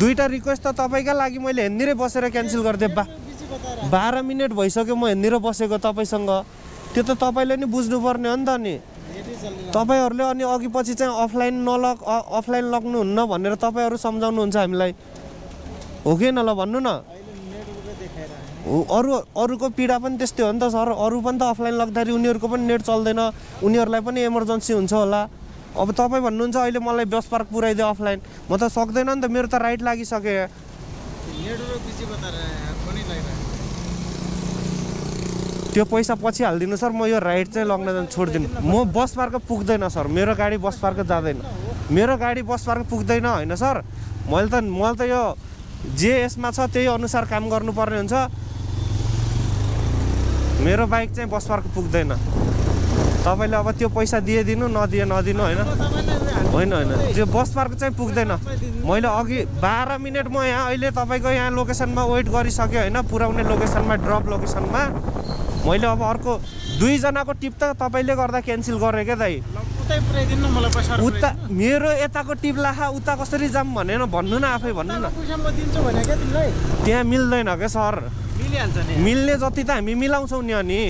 दुईटा रिक्वेस्ट त तपाईँकै लागि मैले हेर्नेरै बसेर क्यान्सल गरिदिएँ 12 मिनट भइसक्यो म हेर्नेर बसेको तपाईँसँग त्यो त तपाईँले नि बुझ्नुपर्ने हो नि त नि तपाईँहरूले अनि अघि पछि चाहिँ अफलाइन लग्नुहुन्न भनेर तपाईँहरू सम्झाउनुहुन्छ हामीलाई हो कि न ल भन्नु न अरूको पीडा पनि त्यस्तै हो नि त सर अरू पनि त अफलाइन लग्दाखेरि उनीहरूको पनि नेट चल्दैन उनीहरूलाई पनि इमर्जेन्सी हुन्छ होला अब तपाईँ भन्नुहुन्छ अहिले मलाई बस पार्क पुऱ्याइदियो अफलाइन म त सक्दैन नि त मेरो त राइट लागिसक्यो त्यो पैसा पछि हालिदिनु सर म यो राइड चाहिँ लग्न छोडिदिनु म बस पार्क पुग्दैन सर मेरो गाडी बस पार्क जाँदैन मेरो गाडी बस पार्क पुग्दैन होइन सर मैले त यो जे यसमा छ त्यही अनुसार काम गर्नुपर्ने हुन्छ मेरो बाइक चाहिँ बस पार्क पुग्दैन तपाईँले अब त्यो पैसा दिनु नदिनु होइन त्यो बस पार्क चाहिँ पुग्दैन मैले अघि 12 मिनट म यहाँ अहिले तपाईँको यहाँ लोकेसनमा वेट गरिसकेँ होइन पुऱ्याउने लोकेसनमा ड्रप लोकेसनमा मैले अब अर्को 2 जनाको टिप त तपाईँले गर्दा क्यान्सल गरेँ क्या दाइ उता मेरो यताको टिप लाखा उता कसरी जाम भनेर भन्नु न आफै भन्नु न त्यहाँ मिल्दैन क्या सर मिल्ने जति त हामी मिलाउँछौँ नि अनि